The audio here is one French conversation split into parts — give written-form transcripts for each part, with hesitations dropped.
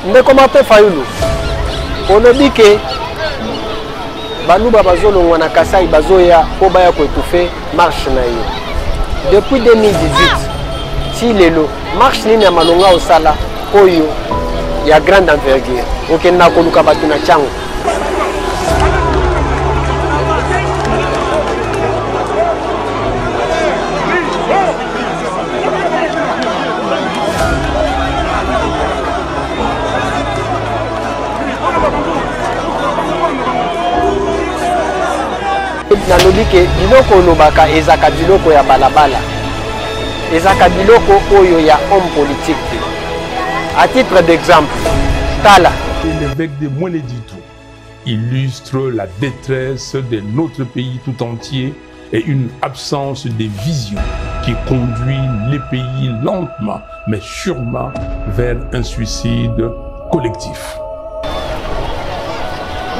ndeko Martin Fayulu olobi ke baluba bazolongwa na Kasai bazoya po baya ko étouffer marche na yo depuis 2018 si lelo marche nini ya malonga osala oyo ya grande envergure okenda koluka batu na chango nalobi ke biloko olobaka ezaka biloko ya balabala ezaka biloko oyo ya homme politique. À titre d'exemple, Tala. L'évêque de Mweneditu illustre la détresse de notre pays tout entier et une absence de vision qui conduit les pays lentement mais sûrement vers un suicide collectif.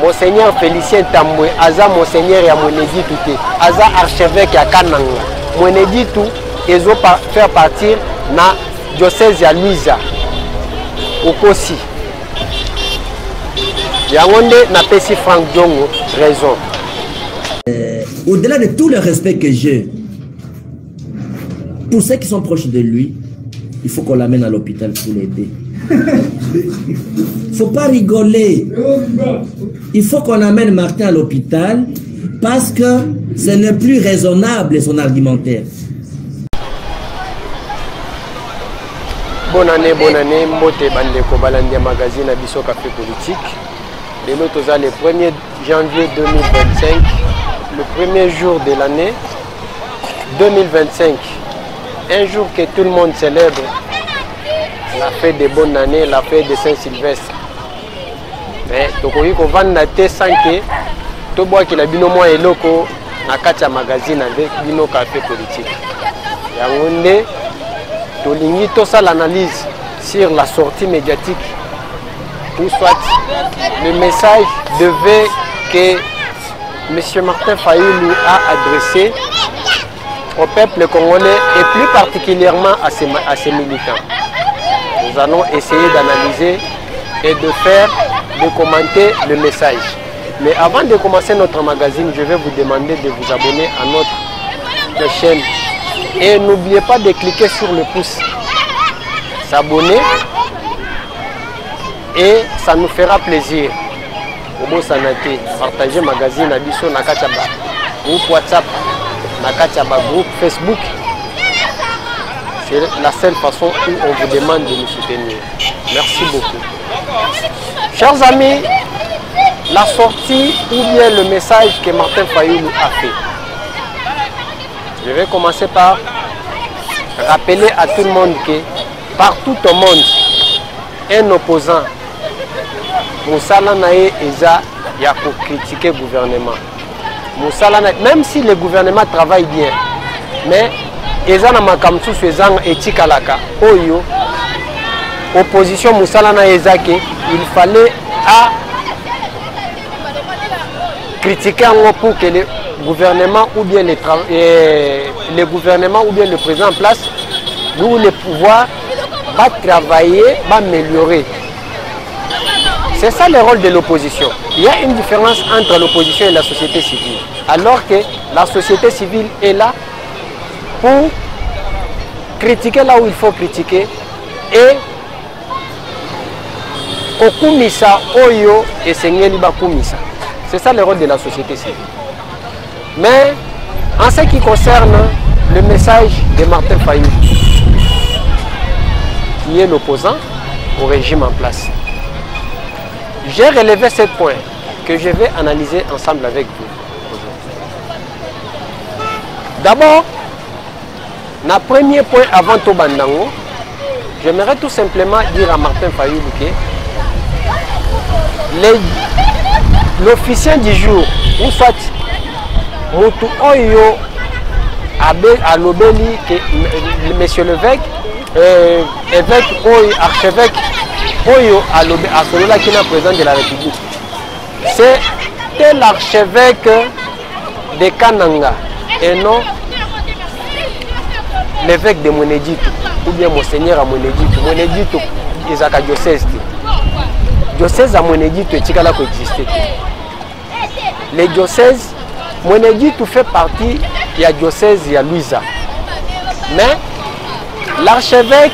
Monseigneur Félicien Tambwe, Aza Monseigneur ya Mweneditu te, Aza archevêque ya Kananga. Mweneditu ezo faire partir na diocèse ya Luiza. Okosi. Yangonde na pesi Franck Diongo raison. Au-delà de tout le respect que j'ai pour ceux qui sont proches de lui, il faut qu'on l'amène à l'hôpital pour l'aider. Faut pas rigoler. Il faut qu'on amène Martin à l'hôpital parce que ce n'est plus raisonnable son argumentaire. Bonne année, Mbote Bandeko Balandia Magazine Abisso Café Politique. Le le 1er janvier 2025, le premier jour de l'année 2025. Un jour que tout le monde célèbre la fête de bonne année, la fête de Saint-Sylvestre. Mais tokoki ko vanda te sanke to bois ki la bino mo eloko na kacha magazine avec bino café politique. Yangonde tolingi to ça l'analyse sur la sortie médiatique ou soit le message devait que M. Martin Fayulu a adressé au peuple congolais et plus particulièrement à ses militants. Nous allons essayer d'analyser et de commenter le message. Mais avant de commencer notre magazine, je vais vous demander de vous abonner à notre chaîne. Et n'oubliez pas de cliquer sur le pouce, s'abonner, et ça nous fera plaisir. Obo Sanate, partager magazine à Bisso Nakachaba, groupe WhatsApp, Nakachaba, groupe Facebook. C'est la seule façon où on vous demande de nous soutenir. Merci beaucoup. Chers amis, la sortie ou bien le message que Martin Fayulu a fait. Je vais commencer par rappeler à tout le monde que partout au monde, un opposant, Moussala Nae Eza, il y a pour critiquer le gouvernement. Même si le gouvernement travaille bien, mais Eza na makamsu fezang etikalaka oyo opposition Moussala na Eza que il fallait critiquer pour que le gouvernement ou bien le gouvernement ou bien le président en place nous le pouvoir va travailler, va améliorer. C'est ça le rôle de l'opposition. Il y a une différence entre l'opposition et la société civile. Alors que la société civile est là pour critiquer là où il faut critiquer et okumisa oyo et sengeli bakumisa. C'est ça le rôle de la société civile. Mais en ce qui concerne le message de Martin Fayulu, qui est l'opposant au régime en place, j'ai relevé 7 points que je vais analyser ensemble avec vous aujourd'hui. D'abord, le premier point avant Tobandango, j'aimerais tout simplement dire à Martin Fayulu que l'officier du jour, ou soit Moutou Oyo à l'obéli que monsieur l'évêque, évêque Oyo, archevêque Oyo à celui-là qui est le président de la République. C'est l'archevêque de Kananga et non l'évêque de Mweneditu ou bien Monseigneur à Mweneditu. Mweneditu est à diocèse. diocèse à Mweneditu etikala ko exister. Les diocèses, Mweneditu fait partie de la diocèse de Louisa. Mais l'archevêque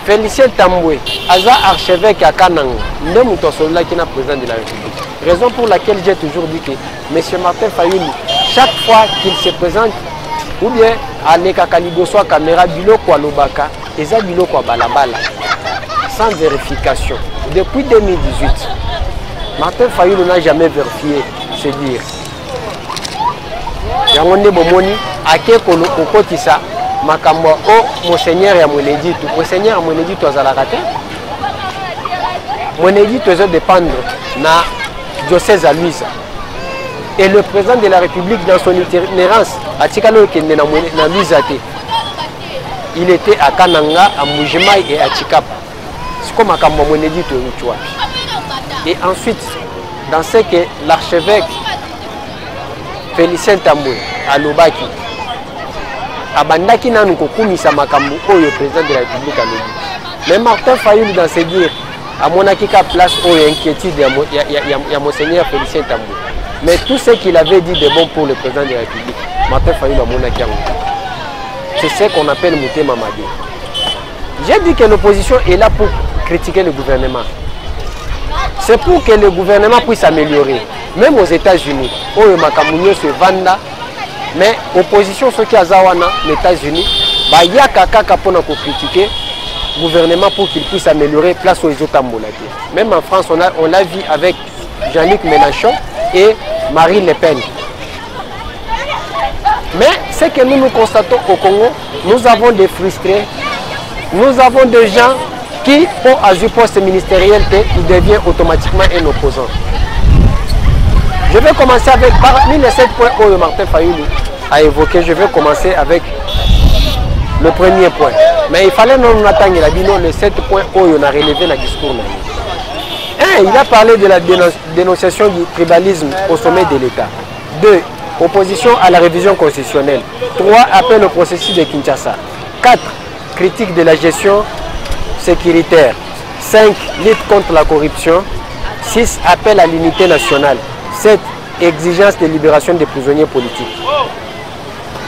Félicien Tamboué, Aza archevêque à Kananga, ne Moutosola qui est président de la République. Raison pour laquelle j'ai toujours dit que M. Martin Fayoulou, chaque fois qu'il se présente, ou bien à Nekakaligo soit caméra biloko à Lobaka, et ça biloko à Balabala, sans vérification. Depuis 2018, Martin Fayoulou n'a jamais vérifié, c'est dire. Yangonde Bomoni, Ake Kokotisa, Makambo, oh, Monseigneur et Mweneditu. Monseigneur et Mweneditu, à la raté. Mweneditu doit dépendre na diocèse à Louisa. Et le président de la République, dans son itinérance, à Tikalo Kende na Louisa, il était à Kananga, à Mujimai et à Chikapa. C'est comme Makambo Mweneditu. Et ensuite, dans ce que l'archevêque Félicien Tamboué à Lobaki, Abandaki nanu kokumisa makambu oyo président de la République a lobi. Mais Martin Fayoulou dans ses dires a monaki ka place oyo inquiétude ya Monseigneur Félicien Tamboué. Mais tout ce qu'il avait dit de bon pour le président de la République, Martin Fayoulou a monaki yango. C'est ce qu'on appelle Mutema Madi. J'ai dit que l'opposition est là pour critiquer le gouvernement. C'est pour que le gouvernement puisse s'améliorer. Même aux États-Unis, oyo makamunyo se vanda. Mais l'opposition, ceux qui ont les États-Unis, il y a quelqu'un pour critiquer le gouvernement pour qu'il puisse améliorer place aux autres. Même en France, on l'a vu avec Jean-Luc Mélenchon et Marine Le Pen. Mais ce que nous constatons au Congo, nous avons des frustrés, nous avons des gens qui, pour un poste ministériel, il devient automatiquement un opposant. Je vais commencer avec, parmi les 7 points que Martin Fayoulou a évoqué, je vais commencer avec le premier point. Mais il fallait non attendre les 7 points qu'on a relevé dans le discours. 1. Il a parlé de la dénonciation du tribalisme au sommet de l'État. 2. Opposition à la révision constitutionnelle. 3. Appel au processus de Kinshasa. 4. Critique de la gestion sécuritaire. 5. Lutte contre la corruption. 6. Appel à l'unité nationale. 7. Exigence de libération des prisonniers politiques.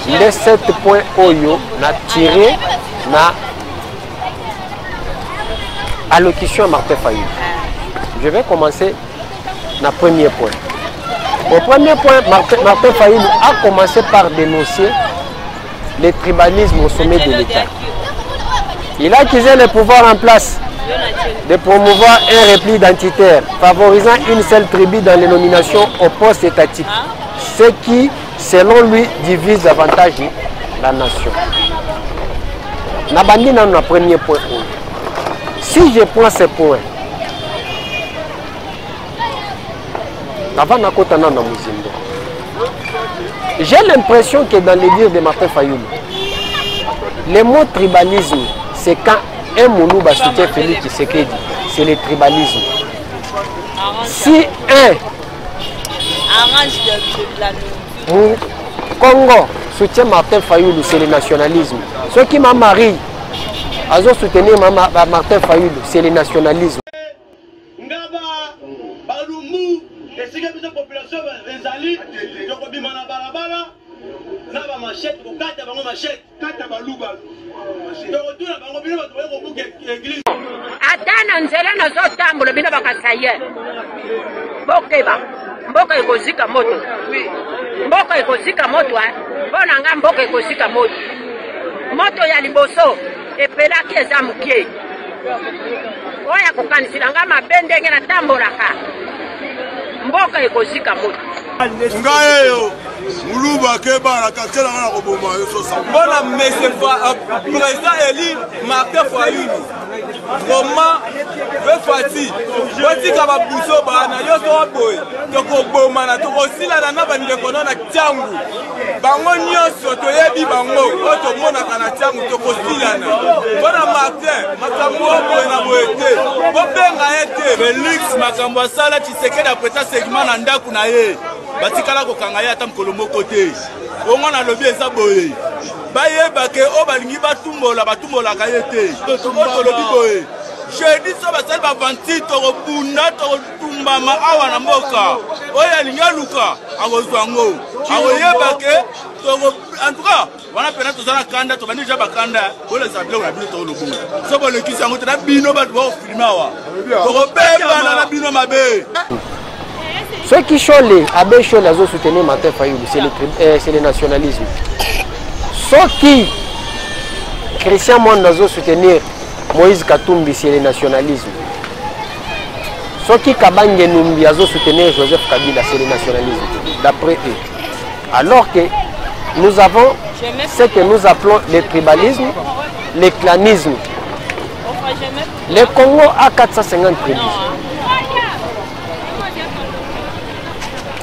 Les 7 points Oyo n'a tiré na allocution à Martin Fayoulou. Je vais commencer na premier point. Au premier point, Martin Fayoulou a commencé par dénoncer le tribalisme au sommet de l'État. Il a accusé le pouvoir en place de promouvoir un repli identitaire, favorisant une seule tribu dans les nominations au poste étatique, ce qui, selon lui, divise davantage la nation. Nabandi dans le premier point. Si je prends ce point, j'ai l'impression que dans les dires de Martin Fayoulou, le mot tribalisme, c'est quand un Moulouba soutient Félix Tshisekedi, c'est le tribalisme. Si un Congo soutient Martin Fayoulou, c'est le nationalisme. Ceux qui m'ont marié, ils ont soutenu Martin Fayoulou, c'est le nationalisme. Atana nzela nazotambola bino bakasaye bokeba mboka ekozika moto mboka ekozika moto mpona nga mboka ekozika moto ya liboso epelaki eza mokie oyo akokanisila nga mabe ndenge natambolaka mboka ekozika moto ngayeyo Moulouba Keba, quartier la Roboma, bon, mais c'est pas président Eli Martin Fayoulou. Roman, Fati, Fati Kababuso, Bana, Yoto Boy, Toko Bomana, Toko Sila, Naba, Nikonona, Tiangu, Bangonio, Sotoyebi, Bango, Oto Mona, Kanatiangu, Toko Silana, Bona Martin, Makambo, Boenaboete, Bobenga Ete, Félix, Makambo Sala, Tshisekedi, après ça, segment Nandakunaye. Batikala kokangaya ata mkolomo kote ongo na lobi eza boye bayeba ke o balingi batumbola ka yete to lobi boye je dis ça basali bavanti tokobunda tokotumbama awa na mboka oyo alingi aluka akozwa yango akoyeba ke en tout cas wana pena tozala kanda tobandi deja bakanda olekisa biloko na bino tokolobunga so bolekisi yango te na bino bato bakofilme awa tokopembana na bino mabe. Ceux qui Cholet, Abbé Cholet, ont soutenu Martin Fayoulou, c'est le nationalisme. Ceux qui, Christian Monde, ont soutenu Moïse Katumbi, c'est le nationalisme. Ceux qui Kabangé Numbi, ont soutenu Joseph Kabila, c'est le nationalisme, d'après eux. Alors que nous avons ce que nous appelons le tribalisme, le clanisme. Le Congo a 450 tribus.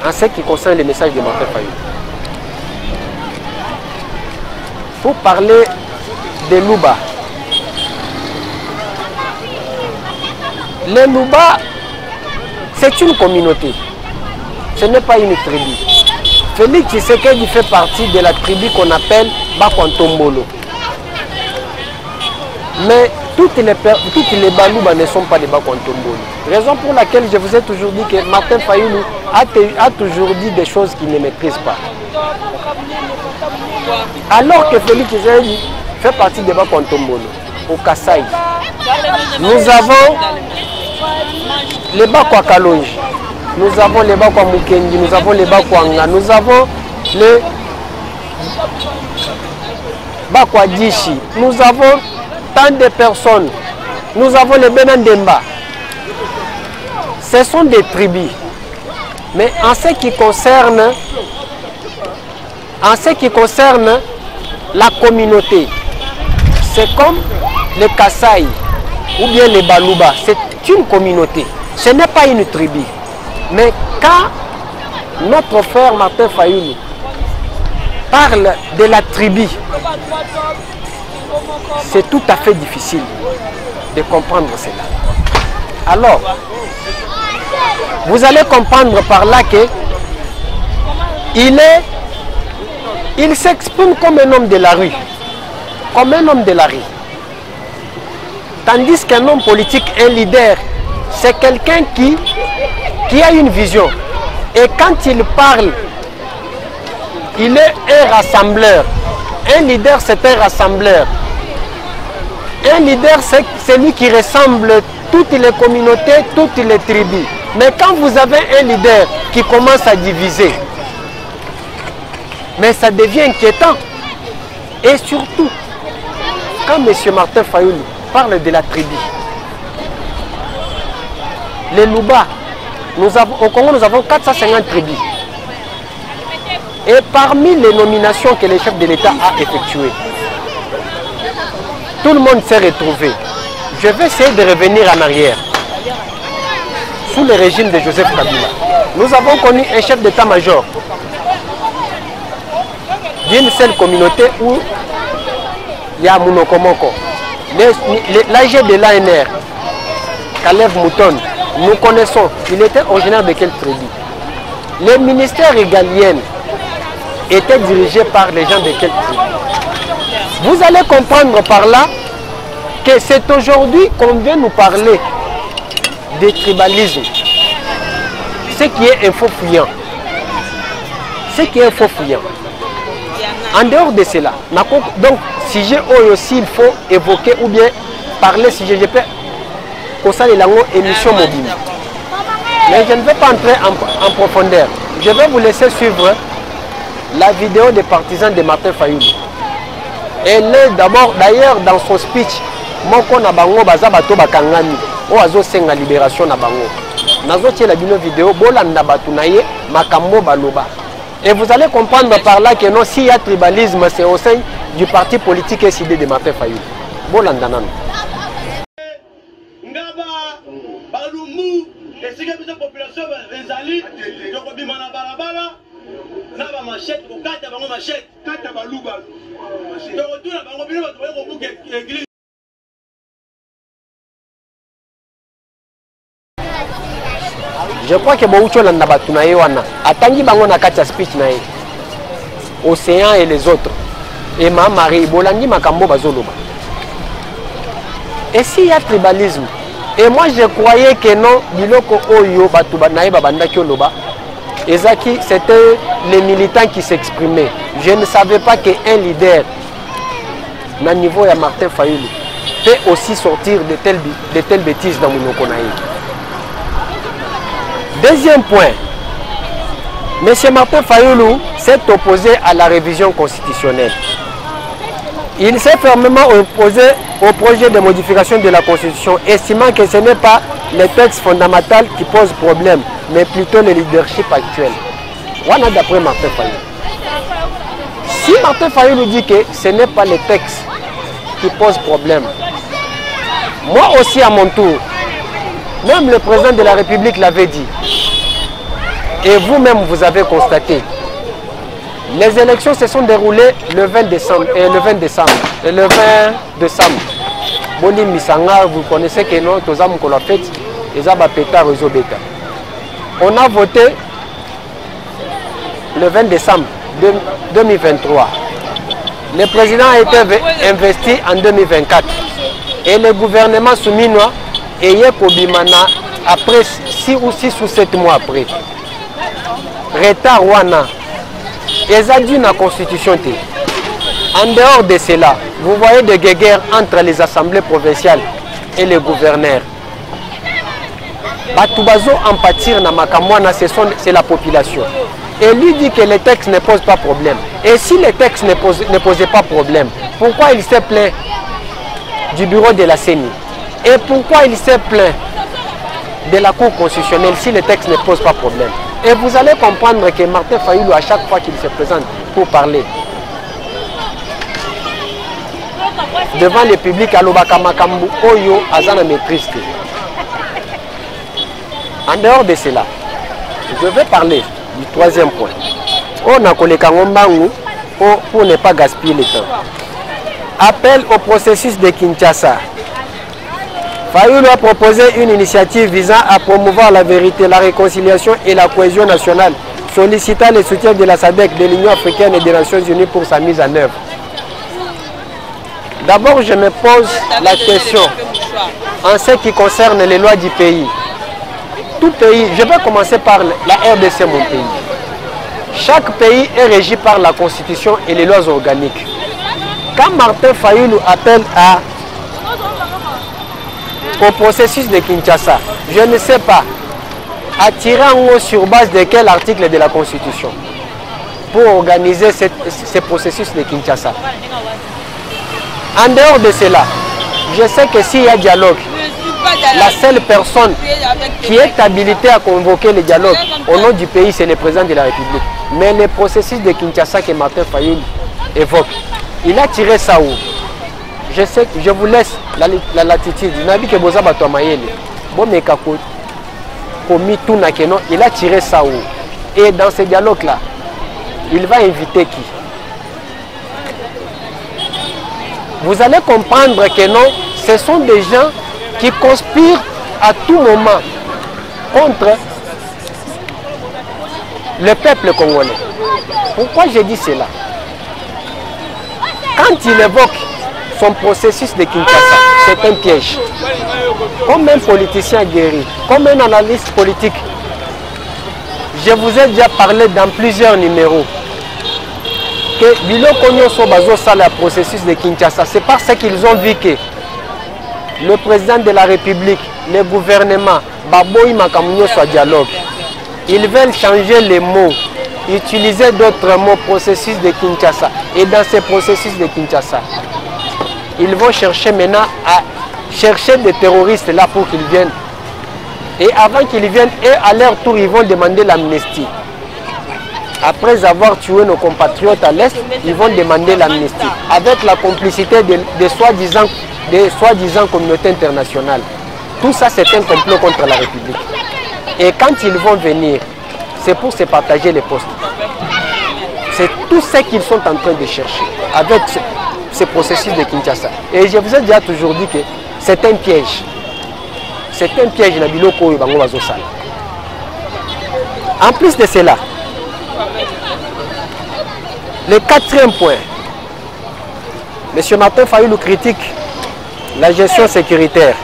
En ce qui concerne le message de Martin Fayoulou. Pour parler de Louba. Les Louba, c'est une communauté. Ce n'est pas une tribu. Félix Tshisekedi fait partie de la tribu qu'on appelle Bakwantombolo. Mais toutes les Balouba ne sont pas des Bakwantombolo. Raison pour laquelle je vous ai toujours dit que Martin Fayoulou a toujours dit des choses qu'il ne maîtrise pas. Alors que Félix Tshisekedi fait partie des Bakwantombolo, au Kasaï. Nous avons les Bakwa Kalonji, nous avons les Bakwa Mukendi, nous avons les Bakwa Nga, nous avons les Bakwa Dishi, nous avons tant de personnes, nous avons les Benandemba. Ce sont des tribus. Mais en ce qui concerne la communauté, c'est comme les Kasaï ou bien les Balouba, c'est une communauté, ce n'est pas une tribu. Mais quand notre frère Martin Fayoulou parle de la tribu, c'est tout à fait difficile de comprendre cela. Alors, vous allez comprendre par là que il s'exprime comme un homme de la rue. Comme un homme de la rue. Tandis qu'un homme politique, un leader, c'est quelqu'un qui a une vision. Et quand il parle, il est un rassembleur. Un leader, c'est un rassembleur. Un leader, c'est celui qui rassemble toutes les communautés, toutes les tribus. Mais quand vous avez un leader qui commence à diviser, mais ça devient inquiétant. Et surtout, quand M. Martin Fayoulou parle de la tribu, les Louba, au Congo, nous avons 450 tribus. Et parmi les nominations que le chef de l'État a effectuées, tout le monde s'est retrouvé. Je vais essayer de revenir en arrière. Sous le régime de Joseph Kabila, nous avons connu un chef d'état-major d'une seule communauté où il y a Mounokomoko. L'AG de l'ANR, Kalev Mouton, nous connaissons, il était originaire de quelle tribu? Les ministères régaliens étaient dirigés par les gens de quelle tribu? Vous allez comprendre par là que c'est aujourd'hui qu'on vient nous parler de tribalisme. Ce qui est un faux fuyant. Ce qui est un faux fuyant. En dehors de cela, donc si j'ai aussi il faut évoquer ou bien parler si je peux ça les langues émission mobile. Mais je ne vais pas entrer en profondeur. Je vais vous laisser suivre la vidéo des partisans de Martin Fayoulou. Elle est d'abord, d'ailleurs, dans son speech, Moko na bango baza bato bakangami, o azo senga libération na bango. Nazo tie la vidéo, bolanda batu na ye, makambo baloba. Et vous allez comprendre par là que non, s'il y a tribalisme, c'est au sein du parti politique SID de Martin Fayoulou. Bolanda nan. Ngaba, Balumbu, et si la population ezali, donc bima na balabala, na ba machette, ko kata bango machette, kata baluba. Donc tout la bango bino ba ko buke église. Je crois que Boucho landa batu na ye wana, atangi bango na kati ya speech na ye. Océan et les autres. Et ma Marie, Bolangi makambo bazoloba. Et s'il y a tribalisme, Et moi je croyais que non, biloko oyo batuba naïba bandaki oloba. Ezaki, c'était les militants qui s'exprimaient. Je ne savais pas qu'un leader, à niveau de Martin Fayulu, peut aussi sortir de telles bêtises dans mon Okonaï. Deuxième point, M. Martin Fayulu s'est opposé à la révision constitutionnelle. Il s'est fermement opposé au projet de modification de la Constitution, estimant que ce n'est pas le texte fondamental qui pose problème, mais plutôt le leadership actuel. Voilà d'après Martin Fayulu. Si Martin Fayulu dit que ce n'est pas le texte qui pose problème, moi aussi à mon tour, même le président de la République l'avait dit, et vous-même vous avez constaté, les élections se sont déroulées le 20 décembre. Boni Misanga, vous connaissez que non, tous les la fête, ils ont pétard réseau bêta. On a voté le 20 décembre 2023. Le président a été investi en 2024. Et le gouvernement souminois est Kobimana après 6 ou 7 mois après. Retard Wana. Ils ont dit la constitution. En dehors de cela, vous voyez des guerres entre les assemblées provinciales et les gouverneurs. Batubazo en pâtir na makamwana, c'est la population. Et lui dit que les textes ne posent pas problème. Et si les textes ne posaient pas problème, pourquoi il s'est plaint du bureau de la CENI? Et pourquoi il s'est plaint de la Cour constitutionnelle si les textes ne posent pas problème? Et vous allez comprendre que Martin Fayulu, à chaque fois qu'il se présente pour parler devant le public, alobaka makambu oyo azana maîtrise. En dehors de cela, je vais parler du troisième point. On a collé Kangombangu pour ne pas gaspiller le temps. Appel au processus de Kinshasa. Fayulu a proposé une initiative visant à promouvoir la vérité, la réconciliation et la cohésion nationale, sollicitant le soutien de la SADC, de l'Union africaine et des Nations unies pour sa mise en œuvre. D'abord, je me pose la question en ce qui concerne les lois du pays. Tout pays, je vais commencer par la RDC, mon pays. Chaque pays est régi par la Constitution et les lois organiques. Quand Martin Fayulu appelle au processus de Kinshasa, je ne sais pas, attirer en haut sur base de quel article de la Constitution pour organiser ce processus de Kinshasa. En dehors de cela, je sais que s'il y a dialogue, la seule personne qui est habilitée à convoquer le dialogue au nom du pays, c'est le président de la République. Mais le processus de Kinshasa que Martin Fayulu évoque, il a tiré ça où? Je sais, je vous laisse la latitude. Il a tiré ça où? Et dans ce dialogue-là, il va inviter qui? Vous allez comprendre que non, ce sont des gens qui conspirent à tout moment contre le peuple congolais. Pourquoi je dis cela? Quand il évoque son processus de Kinshasa, c'est un piège. Comme un politicien guéri, comme un analyste politique, je vous ai déjà parlé dans plusieurs numéros que biloko nyonso bazosala processus de Kinshasa, c'est parce qu'ils ont vu que le président de la République, le gouvernement, baboyi makambo nyonso à dialogue. Ils veulent changer les mots, utiliser d'autres mots, processus de Kinshasa. Et dans ce processus de Kinshasa, ils vont chercher maintenant à chercher des terroristes là pour qu'ils viennent. Et avant qu'ils viennent, et à leur tour, ils vont demander l'amnistie. Après avoir tué nos compatriotes à l'Est, ils vont demander l'amnistie. Avec la complicité des soi-disant communautés internationales. Tout ça, c'est un complot contre la République. Et quand ils vont venir, c'est pour se partager les postes. C'est tout ce qu'ils sont en train de chercher avec ce processus de Kinshasa. Et je vous ai déjà toujours dit que c'est un piège. C'est un piège. En plus de cela, le quatrième point, M. Martin Fayulu critique la gestion sécuritaire.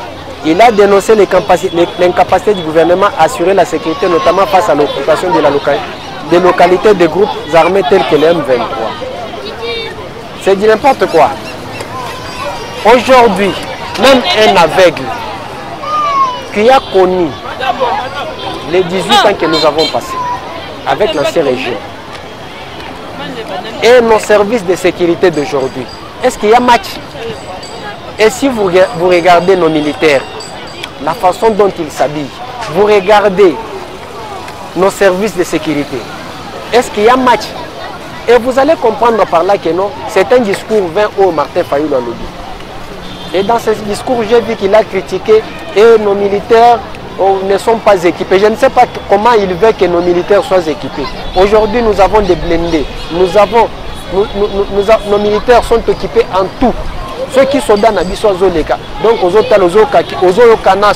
Il a dénoncé l'incapacité du gouvernement à assurer la sécurité, notamment face à l'occupation des localités de groupes armés tels que les M23. C'est du n'importe quoi. Aujourd'hui, même un aveugle qui a connu les 18 ans que nous avons passés avec l'ancien régime et nos services de sécurité d'aujourd'hui, est-ce qu'il y a match? Et si vous regardez nos militaires, la façon dont ils s'habillent, vous regardez nos services de sécurité, est-ce qu'il y a match? Et vous allez comprendre par là que non, c'est un discours vain au Martin Fayulu à lobby. Et dans ce discours, j'ai vu qu'il a critiqué et nos militaires ne sont pas équipés. Je ne sais pas comment il veut que nos militaires soient équipés. Aujourd'hui, nous avons des blindés. Nos militaires sont équipés en tout. Ceux qui sont dans Nabiso Zoleka, donc aux Kana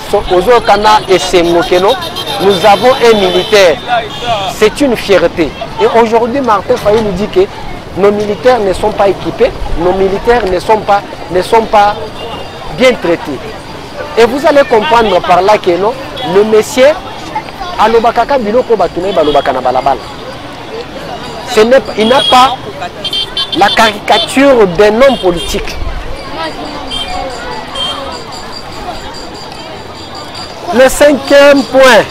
et Semokeno, nous avons un militaire. C'est une fierté. Et aujourd'hui, Martin Fayulu nous dit que nos militaires ne sont pas équipés, nos militaires ne sont pas bien traités. Et vous allez comprendre par là que non, le monsieur alobakaka biloko batune balobakana balabala. Il n'a pas la caricature d'un homme politique. Le 5e point,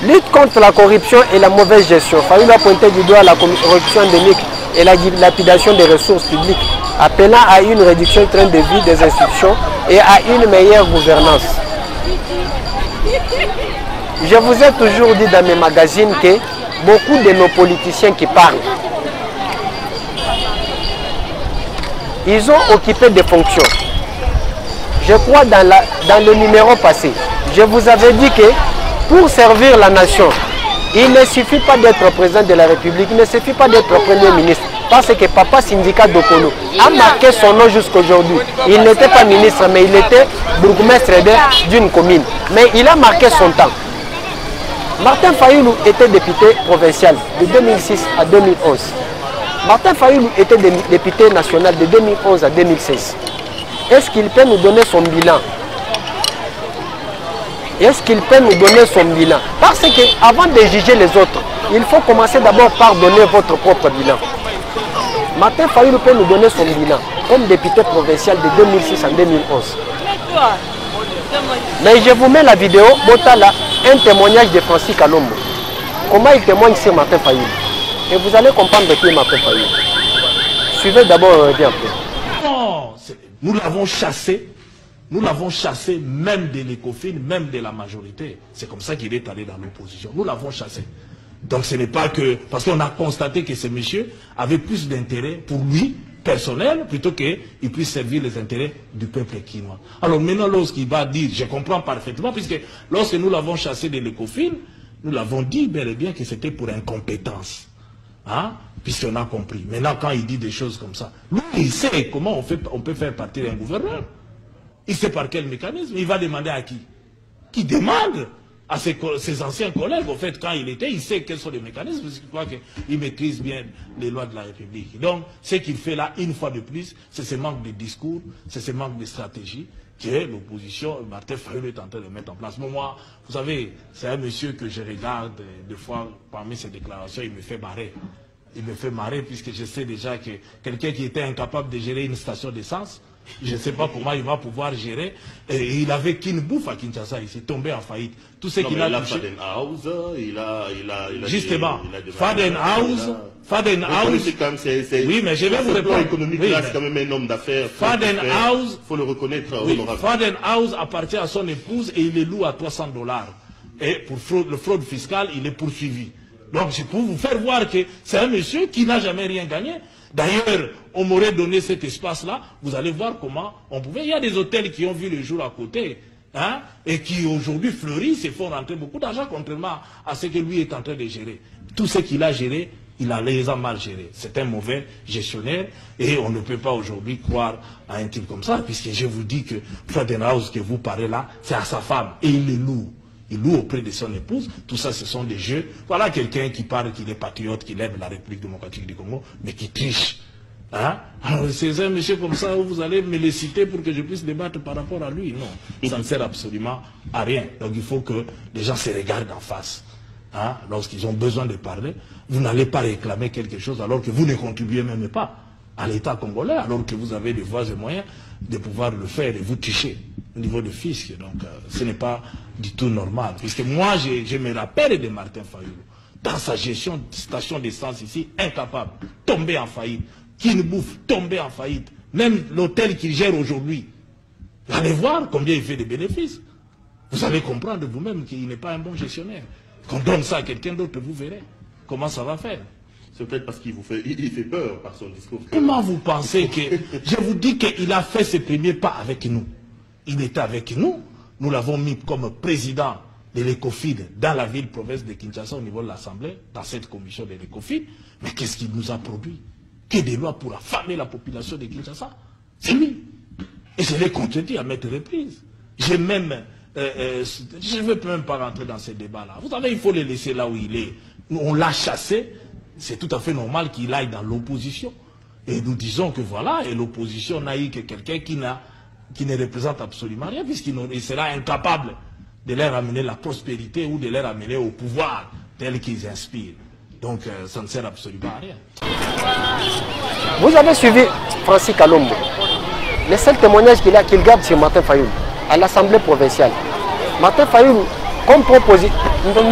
lutte contre la corruption et la mauvaise gestion. Fayulu a pointé du doigt la corruption endémique et la dilapidation des ressources publiques, appelant à une réduction du train de vie des institutions et à une meilleure gouvernance. Je vous ai toujours dit dans mes magazines que beaucoup de nos politiciens qui parlent, ils ont occupé des fonctions. Je crois dans le numéro passé, je vous avais dit que pour servir la nation, il ne suffit pas d'être président de la République, il ne suffit pas d'être Premier ministre. Parce que Papa Syndicat Dokolo a marqué son nom jusqu'aujourd'hui. Il n'était pas ministre, mais il était bourgmestre d'une commune. Mais il a marqué son temps. Martin Fayulu était député provincial de 2006 à 2011. Martin Fayulu était député national de 2011 à 2016. Est-ce qu'il peut nous donner son bilan? Est-ce qu'il peut nous donner son bilan? Parce qu'avant de juger les autres, il faut commencer d'abord par donner votre propre bilan. Martin Fayulu peut nous donner son bilan comme député provincial de 2006 à 2011. Mais je vous mets la vidéo, Botala, un témoignage de Francis Kalombo. Comment il témoigne sur Martin Fayulu? Et vous allez comprendre qui est Martin Fayulu. Suivez d'abord un revient après. Non, nous l'avons chassé. Nous l'avons chassé même de l'ECOFIN, même de la majorité. C'est comme ça qu'il est allé dans l'opposition. Nous l'avons chassé. Donc ce n'est pas que... Parce qu'on a constaté que ce monsieur avait plus d'intérêt pour lui, personnel, plutôt qu'il puisse servir les intérêts du peuple quinois. Alors maintenant, lorsqu'il va dire, je comprends parfaitement, puisque lorsque nous l'avons chassé de l'ECOFIN, nous l'avons dit bel et bien que c'était pour incompétence. Hein? Puisqu'on a compris. Maintenant, quand il dit des choses comme ça, lui, il sait comment on peut faire partir un gouverneur. Il sait par quel mécanisme. Il va demander à qui? Qui demande à ses anciens collègues, en fait, quand il sait quels sont les mécanismes, parce qu'il croit qu'il maîtrise bien les lois de la République. Donc, ce qu'il fait là, une fois de plus, c'est ce manque de discours, c'est ce manque de stratégie que l'opposition, Martin Fayulu est en train de mettre en place. Moi, vous savez, c'est un monsieur que je regarde, des fois, parmi ses déclarations, il me fait marrer. Il me fait marrer, puisque je sais déjà que quelqu'un qui était incapable de gérer une station d'essence, je ne sais pas comment il va pouvoir gérer. Et il avait qu'une bouffe à Kinshasa, il s'est tombé en faillite. Tout ce qu'il a touché. Justement, Fadenhaus, oui, mais je vais vous répondre. Économique, là, c'est quand même un homme d'affaires. Fadenhaus, faut le reconnaître. Oui, Fadenhaus appartient à son épouse et il est loué à $300. Et pour le fraude fiscale, il est poursuivi. Donc, c'est pour vous faire voir que c'est un monsieur qui n'a jamais rien gagné. D'ailleurs, on m'aurait donné cet espace-là, vous allez voir comment on pouvait. Il y a des hôtels qui ont vu le jour à côté, hein, et qui aujourd'hui fleurissent et font rentrer beaucoup d'argent, contrairement à ce que lui est en train de gérer. Tout ce qu'il a géré, il les a mal gérés. C'est un mauvais gestionnaire et on ne peut pas aujourd'hui croire à un type comme ça, puisque je vous dis que Fadenhaus que vous parlez là, c'est à sa femme et il le loue. Il loue auprès de son épouse. Tout ça, ce sont des jeux. Voilà quelqu'un qui parle qu'il est patriote, qu'il aime la République démocratique du Congo, mais qui triche. Hein? Alors, c'est un monsieur comme ça où vous allez me le citer pour que je puisse débattre par rapport à lui. Non, ça ne sert absolument à rien. Donc il faut que les gens se regardent en face. Hein? Lorsqu'ils ont besoin de parler, vous n'allez pas réclamer quelque chose alors que vous ne contribuez même pas à l'État congolais, alors que vous avez des voies et moyens de pouvoir le faire et vous toucher au niveau de fisc. Donc ce n'est pas du tout normal. Puisque moi, je me rappelle de Martin Fayulu, dans sa gestion de station d'essence ici, incapable, tombé en faillite. Qui ne bouffe, tombé en faillite. Même l'hôtel qu'il gère aujourd'hui. Vous allez voir combien il fait de bénéfices. Vous allez comprendre vous-même qu'il n'est pas un bon gestionnaire. Qu'on donne ça à quelqu'un d'autre, vous verrez comment ça va faire. C'est peut-être parce qu'il fait peur par son discours. Comment vous pensez que... Je vous dis qu'il a fait ses premiers pas avec nous. Il était avec nous. Nous l'avons mis comme président de l'ECOFIN dans la ville-province de Kinshasa au niveau de l'Assemblée, dans cette commission de l'ECOFIN. Mais qu'est-ce qu'il nous a produit? Que des lois pour affamer la population de Kinshasa? C'est lui. Et je l'ai contredit à maintes reprises. J'ai même... je ne veux même pas rentrer dans ces débats-là. Vous savez, il faut le laisser là où il est. On l'a chassé. C'est tout à fait normal qu'il aille dans l'opposition. Et nous disons que voilà, et l'opposition n'a eu que quelqu'un qui ne représente absolument rien, puisqu'il sera incapable de leur amener la prospérité ou de leur amener au pouvoir tel qu'ils inspirent. Donc ça ne sert absolument à rien. Vous avez suivi Francis Kalombo. Le seul témoignage qu'il garde sur Martin Fayulu à l'Assemblée provinciale. Martin Fayulu, comme proposé,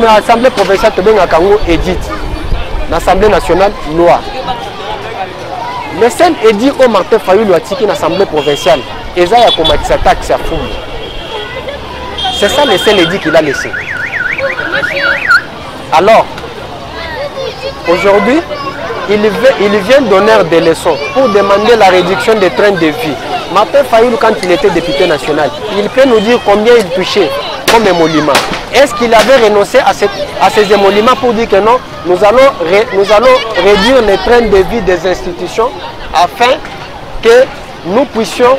l'Assemblée provinciale de Bengakango édite, l'Assemblée nationale, loi. Le seul édit au Martin Fayulu a tiré l'Assemblée provinciale, et ça a combattu sa taxe à fou. C'est ça le seul édit qu'il a laissé. Alors, aujourd'hui, il vient donner des leçons pour demander la réduction des trains de vie. Martin Fayulu, quand il était député national, il peut nous dire combien il touchait comme émolument. Est-ce qu'il avait renoncé à ces émoluments pour dire que non, nous allons réduire les trains de vie des institutions afin que nous puissions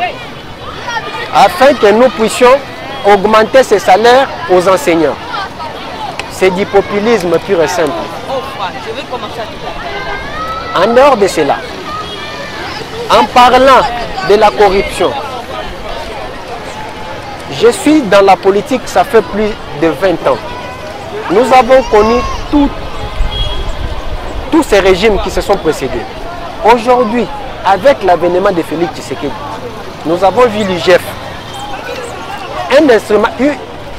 augmenter ces salaires aux enseignants? C'est du populisme pur et simple. En dehors de cela, en parlant de la corruption, je suis dans la politique, ça fait plus de 20 ans. Nous avons connu tous ces régimes qui se sont précédés. Aujourd'hui, avec l'avènement de Félix Tshisekedi, nous avons vu l'IGF,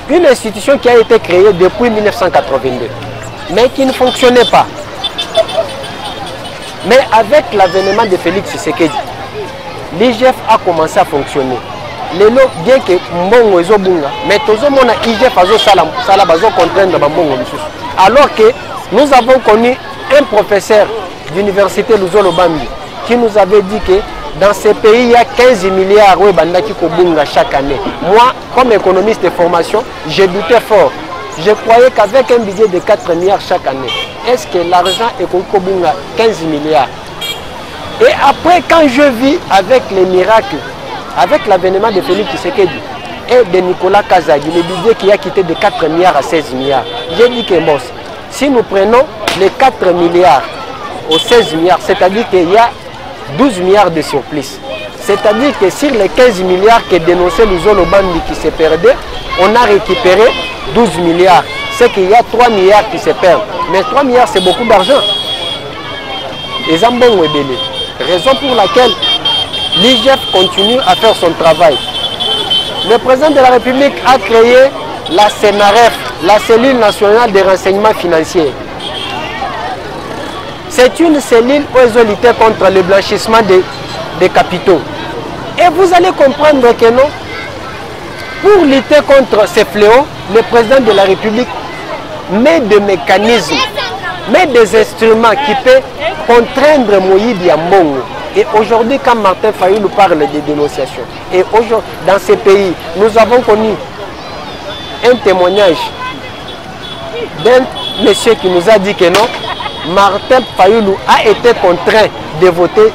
une institution qui a été créée depuis 1982, mais qui ne fonctionnait pas. Mais avec l'avènement de Félix Tshisekedi, l'IGF a commencé à fonctionner. Lelo, bien que Mbongo ezobunga, mais tozomona IGF sala bazo contraindre Mbongo misusu. Alors que nous avons connu un professeur d'université Luzolo Bambi qui nous avait dit que dans ces pays, il y a 15 milliards de Kobunga chaque année. Moi, comme économiste de formation, j'ai douté fort. Je croyais qu'avec un budget de 4 milliards chaque année, est-ce que l'argent est Kobunga 15 milliards? Et après, quand je vis avec les miracles, avec l'avènement de Félix Tshisekedi et de Nicolas Kazadi, le budget qui a quitté de 4 milliards à 16 milliards, j'ai dit que bon, si nous prenons les 4 milliards aux 16 milliards, c'est-à-dire qu'il y a 12 milliards de surplus. C'est-à-dire que sur les 15 milliards que dénonçait Luzolo Bandi qui se perdait, on a récupéré 12 milliards. C'est qu'il y a 3 milliards qui se perdent. Mais 3 milliards, c'est beaucoup d'argent. Et Zambon Webele. Raison pour laquelle l'IGF continue à faire son travail. Le président de la République a créé la CNRF, la cellule nationale de renseignement financier. C'est une cellule où ils ont lutté contre le blanchissement des capitaux. Et vous allez comprendre que non, pour lutter contre ces fléaux, le président de la République met des mécanismes, met des instruments qui peuvent contraindre Moïdi Mbongo. Et aujourd'hui, quand Martin Fayulu parle de dénonciation, et aujourd'hui, dans ces pays, nous avons connu un témoignage d'un monsieur qui nous a dit que non, Martin Fayulu a été contraint de voter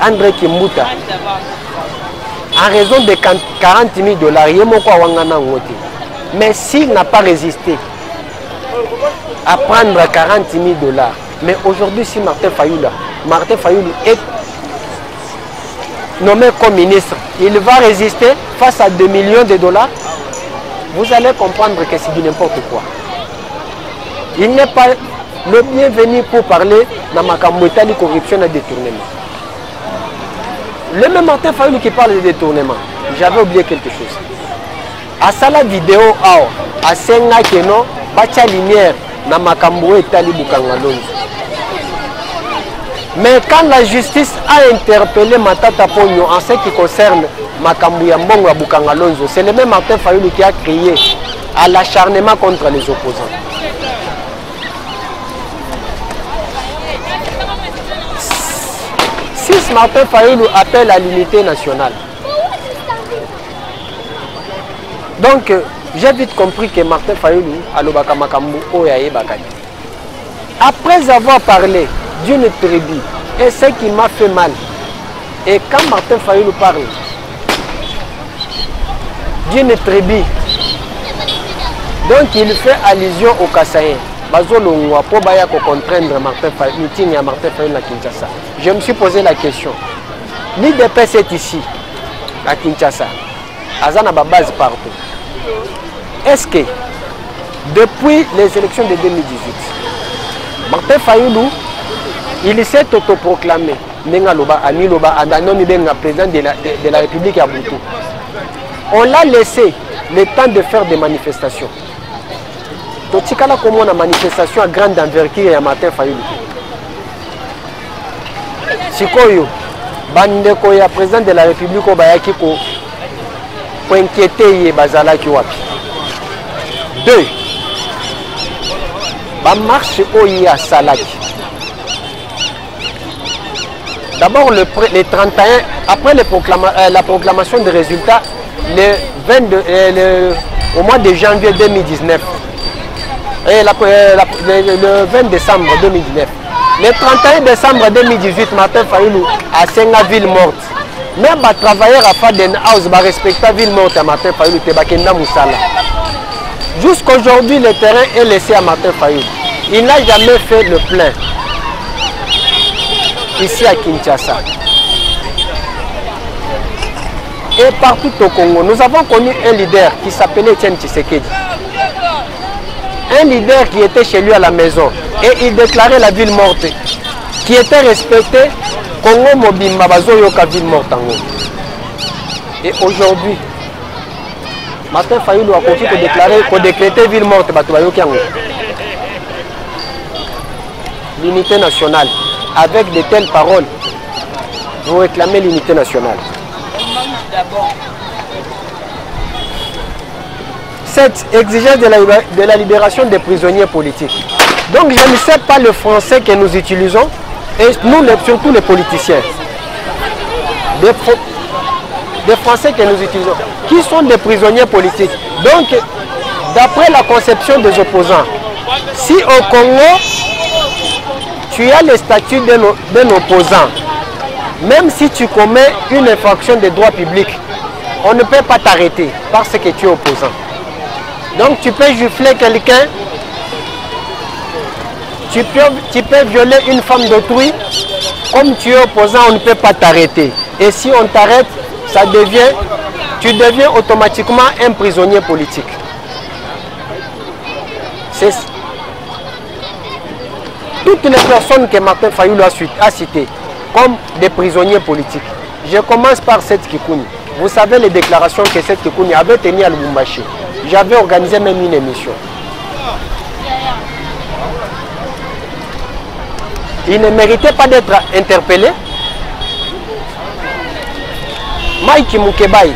André Kimbuta en raison de 40 000 $. Mais s'il n'a pas résisté à prendre 40 000 $, mais aujourd'hui, si Martin Fayulu est nommé comme ministre, il va résister face à 2 millions de dollars. Vous allez comprendre que c'est du n'importe quoi. Il n'est pas le bienvenu pour parler dans ma camouetali corruption et détournement. Le même Martin Fayulu qui parle de détournement, j'avais oublié quelque chose. À la vidéo, à Senga Keno, Bacha Lumière, dans ma camouetali Bukangalonzo. Mais quand la justice a interpellé Matata Pogno en ce qui concerne Makambu Yambongo à Bukangalonzo, c'est le même Martin Fayulu qui a crié à l'acharnement contre les opposants. Si Martin Fayulu appelle à l'unité nationale, donc j'ai vite compris que Martin Fayulu a l'obaka Makambu Oyaye Bakani. Après avoir parlé d'une tribu et ce qui m'a fait mal, et quand Martin Fayulu parle d'une tribu, donc il fait allusion au Kassaïen. Bazolongwa pour contraindre Martin Fayulu, meeting à Martin Fayulu à Kinshasa. Je me suis posé la question. L'IDPS est ici, à Kinshasa. Azana ba base partout. Est-ce que depuis les élections de 2018, Martin Fayulu, il s'est autoproclamé président de la République à Boutou. On l'a laissé le temps de faire des manifestations. Totikala comme on a manifestation à grande envergure à Martin Fayulu. Sikoyo, bandeko ya président de la République Obayaki ko inquiéter bazalaki wapi. 2. Ba marche oya salaki. D'abord le 31 après la proclamation des résultats au mois de janvier 2019. Et le 20 décembre 2019. Le 31 décembre 2018, Martin Fayulu à Senga ville morte. Même les travailleurs à Faden House respectent la ville morte à Martin Fayulu, Tebakenda Moussala. Jusqu'aujourd'hui, le terrain est laissé à Martin Fayulu. Il n'a jamais fait le plein ici à Kinshasa. Et partout au Congo, nous avons connu un leader qui s'appelait Etienne Tshisekedi. Un leader qui était chez lui à la maison et il déclarait la ville morte, qui était respecté, Congo Mobimba Bazoyoka ville morte. Et aujourd'hui, Martin Fayulu a continué de déclarer, de décréter ville morte. L'unité nationale, avec de telles paroles, vous réclamez l'unité nationale. Cette exigence de la libération des prisonniers politiques. Donc je ne sais pas le français que nous utilisons, et nous, surtout les politiciens. Des français que nous utilisons, qui sont des prisonniers politiques. Donc, d'après la conception des opposants, si au Congo, tu as le statut d'un opposant, même si tu commets une infraction des droits publics, on ne peut pas t'arrêter parce que tu es opposant. Donc tu peux gifler quelqu'un, tu peux violer une femme d'autrui, comme tu es opposant, on ne peut pas t'arrêter. Et si on t'arrête, tu deviens automatiquement un prisonnier politique. Toutes les personnes que Martin Fayulu a citées comme des prisonniers politiques. Je commence par Seth Kikouni. Vous savez les déclarations que Seth Kikouni avait tenues à Lubumbashi. J'avais organisé même une émission. Il ne méritait pas d'être interpellé. Mike Mukebai,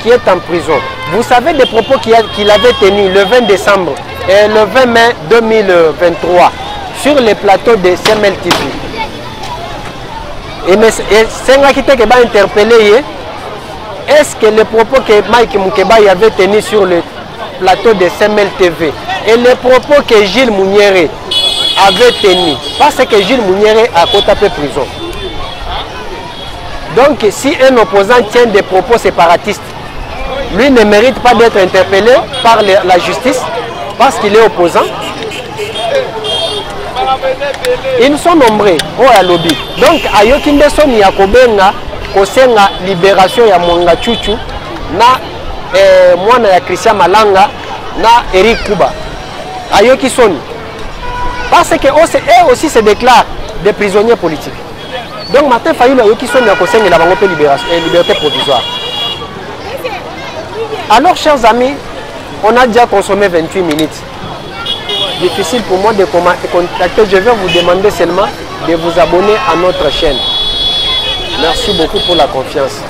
qui est en prison, vous savez des propos qu'il avait tenus le 20 décembre et le 20 mai 2023 sur les plateaux de CML TV. Et c'est un qui va interpeller. Est-ce que les propos que Mike Mukebai avait tenus sur le plateau de CML TV et les propos que Gilles Mouniéré avait tenus, parce que Gilles Mouniéré a côté prison. Donc si un opposant tient des propos séparatistes, lui ne mérite pas d'être interpellé par la justice parce qu'il est opposant. Ils sont nombreux au lobby. Donc Ayokinde Soni Yakobenga kosenga libération ya Mwanga Chuchu na mwana ya Christian Malanga na Eric Kuba. Ayoki soni. Parce que eux aussi se déclarent des prisonniers politiques. Donc Martin Fayulu ayoki soni ya kosenga la bango pe libération et liberté provisoire. Alors chers amis, on a déjà consommé 28 minutes. Difficile pour moi de contacter. Je vais vous demander seulement de vous abonner à notre chaîne. Merci beaucoup pour la confiance.